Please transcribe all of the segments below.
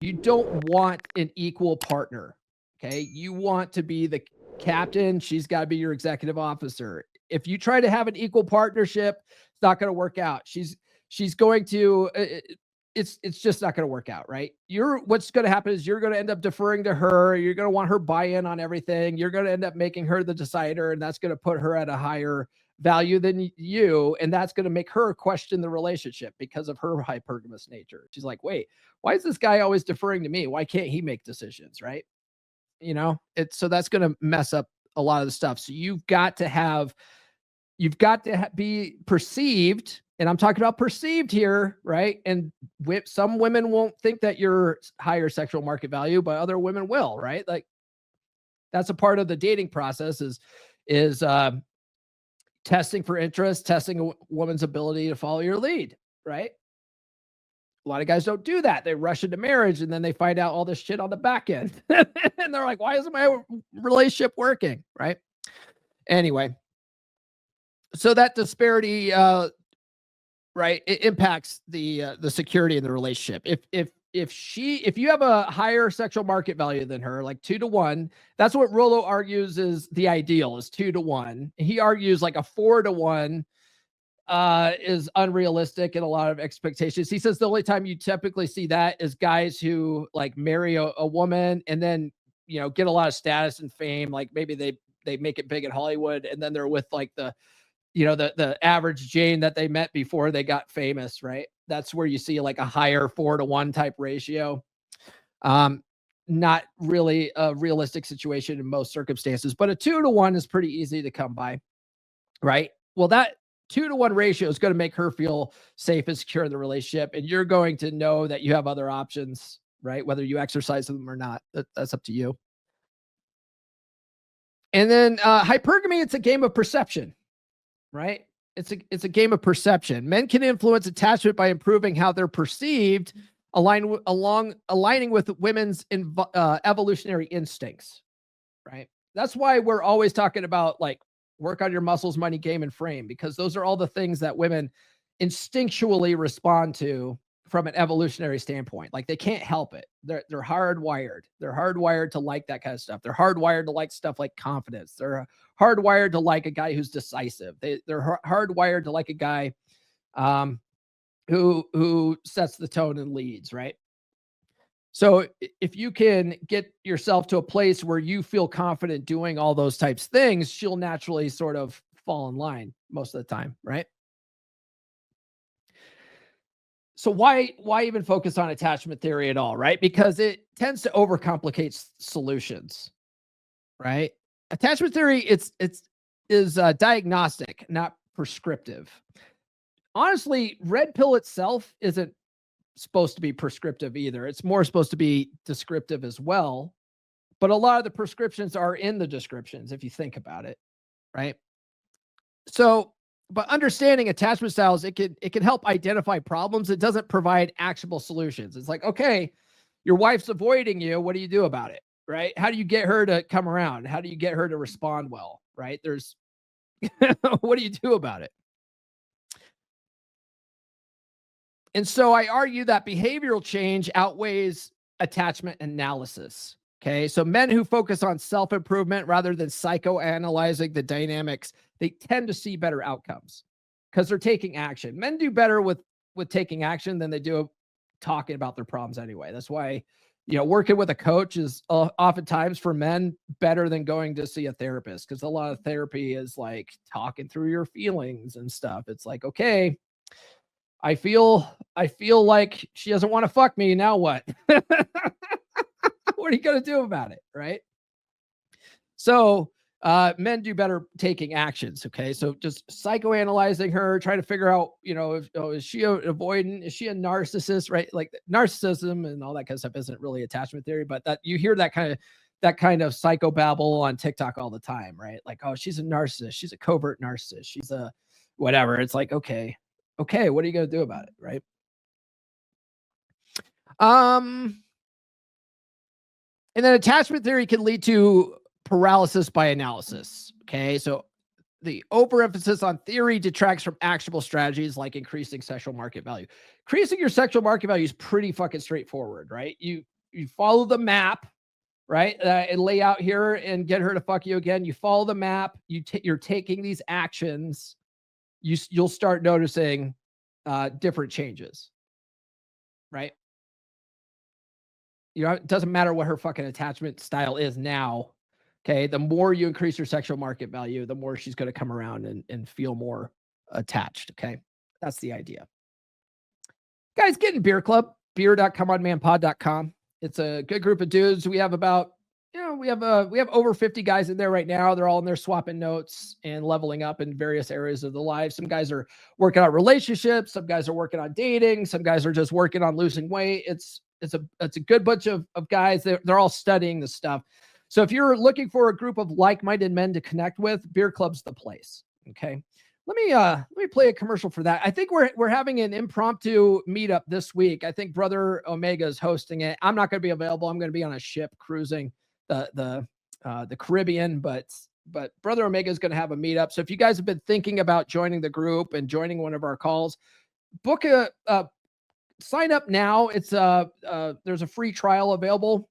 You don't want an equal partner. Okay. You want to be the captain. She's got to be your executive officer. If you try to have an equal partnership, it's not going to work out. She's going to it's just not going to work out, right? What's going to happen is you're going to end up deferring to her. You're going to want her buy-in on everything. You're going to end up making her the decider, and that's going to put her at a higher value than you, and that's going to make her question the relationship because of her hypergamous nature. She's like, wait, why is this guy always deferring to me? Why can't he make decisions, right? It's so that's going to mess up a lot of the stuff. So you've got to be perceived, and I'm talking about perceived here, right? And some women won't think that you're higher sexual market value, but other women will, right? Like that's a part of the dating process is testing for interest, testing a woman's ability to follow your lead, right? A lot of guys don't do that. They rush into marriage and then they find out all this shit on the back end. And they're like, why isn't my relationship working? Right. Anyway, so that disparity, right, it impacts the security in the relationship. If you have a higher sexual market value than her, like 2 to 1, that's what Rollo argues is the ideal is 2 to 1. He argues like a 4 to 1 is unrealistic and a lot of expectations. He says the only time you typically see that is guys who like marry a woman and then get a lot of status and fame. Like maybe they make it big in Hollywood and then they're with like the average Jane that they met before they got famous, right? That's where you see like a higher 4 to 1 type ratio. Not really a realistic situation in most circumstances, but a 2 to 1 is pretty easy to come by, right? Well, that 2 to 1 ratio is going to make her feel safe and secure in the relationship, and you're going to know that you have other options, right? Whether you exercise them or not, that's up to you. And then hypergamy, it's a game of perception, right? It's a game of perception. Men can influence attachment by improving how they're perceived, aligning with women's evolutionary instincts, right? That's why we're always talking about like work on your muscles, money, game, and frame, because those are all the things that women instinctually respond to from an evolutionary standpoint. Like they can't help it. They're hardwired. They're hardwired to like that kind of stuff. They're hardwired to like stuff like confidence. They're hardwired to like a guy who's decisive. They're hardwired to like a guy who sets the tone and leads, right? So if you can get yourself to a place where you feel confident doing all those types of things, she'll naturally sort of fall in line most of the time, right? So why even focus on attachment theory at all, right? Because it tends to overcomplicate solutions, right? Attachment theory is diagnostic, not prescriptive. Honestly, red pill itself isn't supposed to be prescriptive either. It's more supposed to be descriptive as well. But a lot of the prescriptions are in the descriptions if you think about it, right? So, but understanding attachment styles, it can help identify problems. It doesn't provide actionable solutions. It's like, okay, your wife's avoiding you. What do you do about it? Right? How do you get her to come around? How do you get her to respond well? Right? What do you do about it? And so I argue that behavioral change outweighs attachment analysis. Okay. So men who focus on self improvement rather than psychoanalyzing the dynamics, they tend to see better outcomes because they're taking action. Men do better with taking action than they do talking about their problems anyway. That's why, working with a coach is oftentimes for men better than going to see a therapist, because a lot of therapy is like talking through your feelings and stuff. It's like, okay, I feel like she doesn't want to fuck me. Now what? What are you going to do about it? Right. So men do better taking actions. Okay. So just psychoanalyzing her, trying to figure out, is she avoidant? Is she a narcissist? Right. Like narcissism and all that kind of stuff isn't really attachment theory, but that you hear that kind of psychobabble on TikTok all the time. Right. Like, oh, she's a narcissist. She's a covert narcissist. She's a whatever. It's like, okay, what are you going to do about it? Right. And then attachment theory can lead to paralysis by analysis. Okay. So the overemphasis on theory detracts from actionable strategies like increasing sexual market value. increasing your sexual market value is pretty fucking straightforward, right? You follow the map, right? And lay out here and get her to fuck you again. You follow the map. You're taking these actions. You'll start noticing different changes, right? It doesn't matter what her fucking attachment style is now. Okay. The more you increase your sexual market value, the more she's going to come around and feel more attached. Okay. That's the idea. Guys, get in Beer Club, beer.comeonmanpod.com. It's a good group of dudes. We have about, we have over 50 guys in there right now. They're all in there swapping notes and leveling up in various areas of the life. Some guys are working on relationships. Some guys are working on dating. Some guys are just working on losing weight. It's a good bunch of guys. They're all studying this stuff. So if you're looking for a group of like-minded men to connect with, Beer Club's the place. Okay. Let me play a commercial for that. I think we're having an impromptu meetup this week. I think Brother Omega is hosting it. I'm not going to be available. I'm going to be on a ship cruising the Caribbean, but Brother Omega is going to have a meetup. So if you guys have been thinking about joining the group and joining one of our calls, book sign up now. It's there's a free trial available.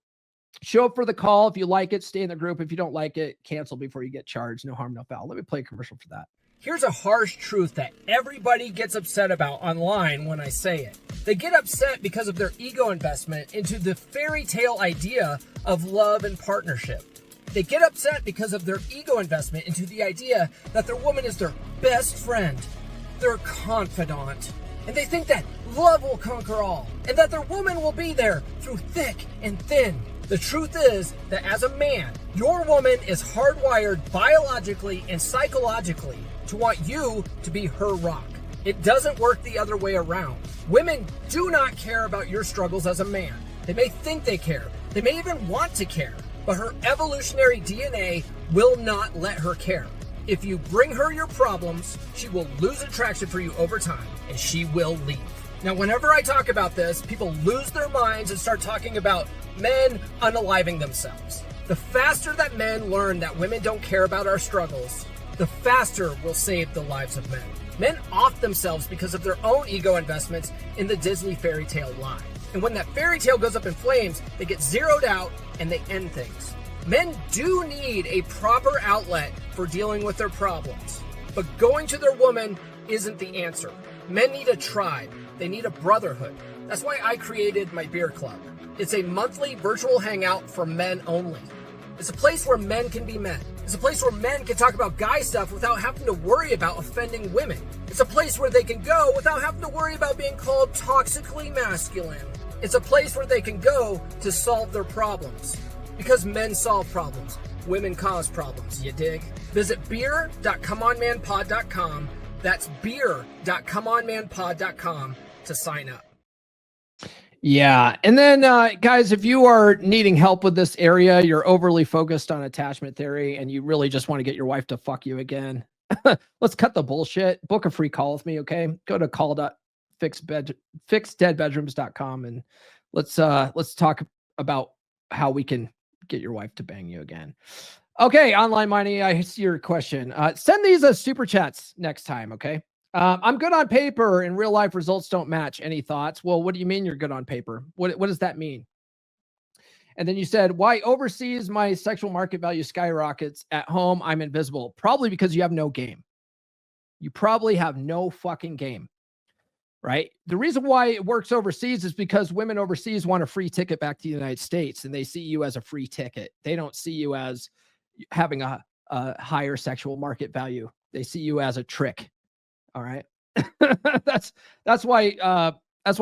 Show up for the call. If you like it, stay in the group. If you don't like it, cancel before you get charged. No harm, no foul. Let me play a commercial for that. Here's a harsh truth that everybody gets upset about online when I say it. They get upset because of their ego investment into the fairy tale idea of love and partnership. They get upset because of their ego investment into the idea that their woman is their best friend, their confidant, and they think that love will conquer all, and that their woman will be there through thick and thin. The truth is that as a man, your woman is hardwired biologically and psychologically to want you to be her rock. It doesn't work the other way around. Women do not care about your struggles as a man. They may think they care. They may even want to care, but her evolutionary DNA will not let her care. If you bring her your problems, she will lose attraction for you over time, and she will leave. Now, whenever I talk about this, people lose their minds and start talking about men unaliving themselves. The faster that men learn that women don't care about our struggles, the faster we'll save the lives of men. Men off themselves because of their own ego investments in the Disney fairy tale lie. And when that fairy tale goes up in flames, they get zeroed out and they end things. Men do need a proper outlet for dealing with their problems, but going to their woman isn't the answer. Men need a tribe. They need a brotherhood. That's why I created my beer club. It's a monthly virtual hangout for men only. It's a place where men can be men. It's a place where men can talk about guy stuff without having to worry about offending women. It's a place where they can go without having to worry about being called toxically masculine. It's a place where they can go to solve their problems. Because men solve problems, women cause problems, you dig? Visit beer.comeonmanpod.com. That's beer.comeonmanpod.com to sign up. Yeah. And then, guys, if you are needing help with this area, you're overly focused on attachment theory, and you really just want to get your wife to fuck you again, let's cut the bullshit. Book a free call with me, okay? Go to call.fixdeadbedrooms.com and let's talk about how we can get your wife to bang you again. Okay, Online Money, I see your question. Send these as super chats next time, okay? I'm good on paper and real life results don't match. Any thoughts? Well, what do you mean you're good on paper? What does that mean? And then you said, why overseas my sexual market value skyrockets, at home I'm invisible? Probably because you have no game. You probably have no fucking game, right? The reason why it works overseas is because women overseas want a free ticket back to the United States, and they see you as a free ticket. They don't see you as having a higher sexual market value. They see you as a trick. All right. that's why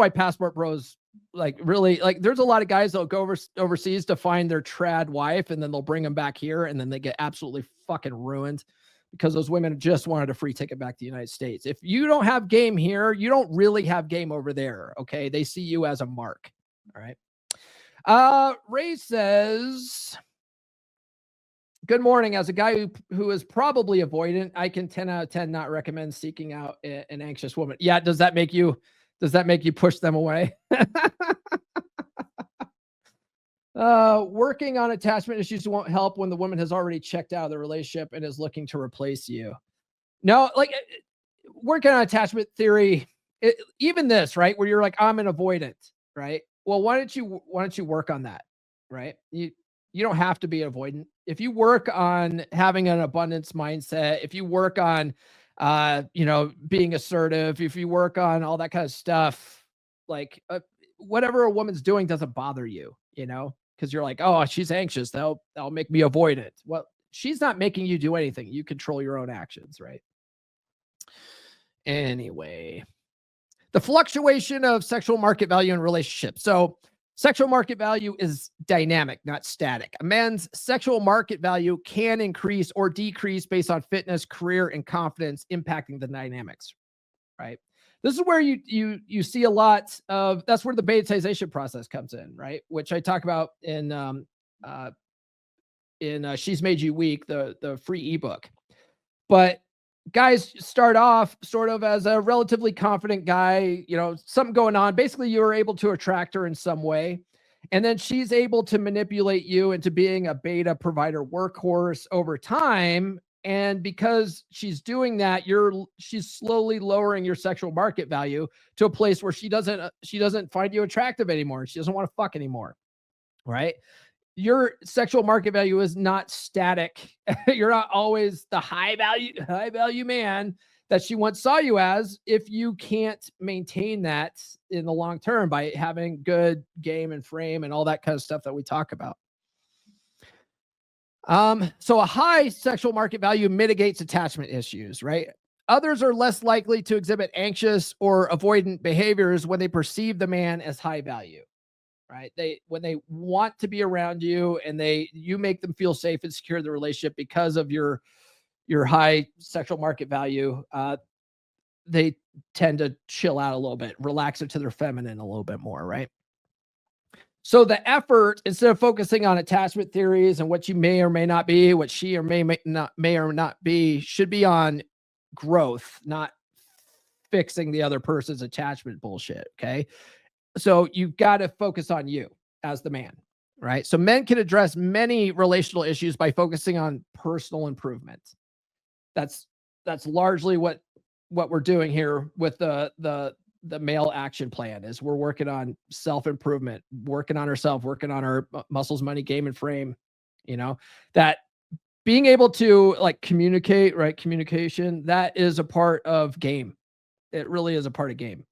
passport bros, like, really, like, there's a lot of guys that'll go overseas to find their trad wife, and then they'll bring them back here, and then they get absolutely fucking ruined because those women just wanted a free ticket back to the United States. If you don't have game here, you don't really have game over there. Okay. They see you as a mark. All right. Ray says, good morning. As a guy who is probably avoidant, I can 10 out of 10 not recommend seeking out an anxious woman. Yeah. Does that make you push them away? Working on attachment issues won't help when the woman has already checked out of the relationship and is looking to replace you. No, like, working on attachment theory even this, right, where you're like, I'm an avoidant, right? Well, why don't you work on that, right? You don't have to be avoidant. If you work on having an abundance mindset, if you work on being assertive, if you work on all that kind of stuff, like whatever a woman's doing doesn't bother you, because you're like, oh, she's anxious, that'll make me avoidant. Well, she's not making you do anything. You control your own actions, right? Anyway, the fluctuation of sexual market value in relationships. So sexual market value is dynamic, not static. A man's sexual market value can increase or decrease based on fitness, career, and confidence, impacting the dynamics, right? This is where you see a lot of, that's where the betaization process comes in, right? Which I talk about in She's Made You Weak, the free ebook. But guys start off sort of as a relatively confident guy, something going on. Basically, you were able to attract her in some way. And then she's able to manipulate you into being a beta provider workhorse over time. And because she's doing that, she's slowly lowering your sexual market value to a place where she doesn't find you attractive anymore. She doesn't want to fuck anymore. Right? Your sexual market value is not static. You're not always the high value man that she once saw you as, if you can't maintain that in the long term by having good game and frame and all that kind of stuff that we talk about. So a high sexual market value mitigates attachment issues, right? Others are less likely to exhibit anxious or avoidant behaviors when they perceive the man as high value. Right. When they want to be around you and you make them feel safe and secure in the relationship because of your high sexual market value, they tend to chill out a little bit, relax into their feminine a little bit more. Right. So the effort, instead of focusing on attachment theories and what you may or may not be, what she or may or not be, should be on growth, not fixing the other person's attachment bullshit. Okay. So you've got to focus on you as the man, right? So men can address many relational issues by focusing on personal improvement. That's largely what we're doing here with the male action plan. Is we're working on self-improvement, working on ourselves, working on our muscles, money, game, and frame. That being able to like communicate, right? Communication, that is a part of game. It really is a part of game.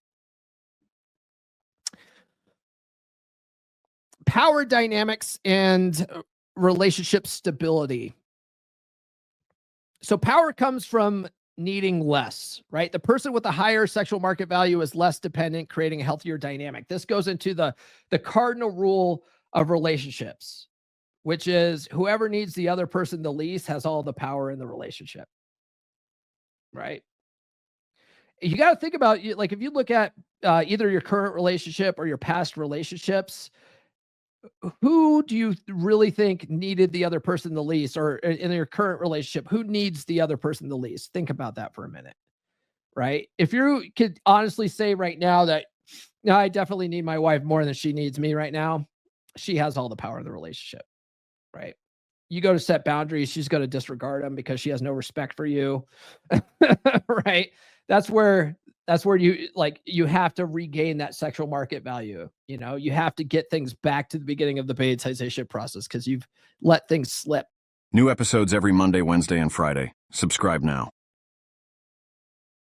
Power dynamics and relationship stability. So power comes from needing less, right? The person with a higher sexual market value is less dependent, creating a healthier dynamic. This goes into the cardinal rule of relationships, which is whoever needs the other person the least has all the power in the relationship, right? You got to think about, like, if you look at either your current relationship or your past relationships, who do you really think needed the other person the least? Or in your current relationship, who needs the other person the least? Think about that for a minute, right? If you could honestly say right now that, no, I definitely need my wife more than she needs me right now, she has all the power in the relationship, right? You go to set boundaries, she's going to disregard them because she has no respect for you, right? That's where you have to regain that sexual market value. You have to get things back to the beginning of the betaization process because you've let things slip. New episodes every Monday, Wednesday, and Friday. Subscribe now.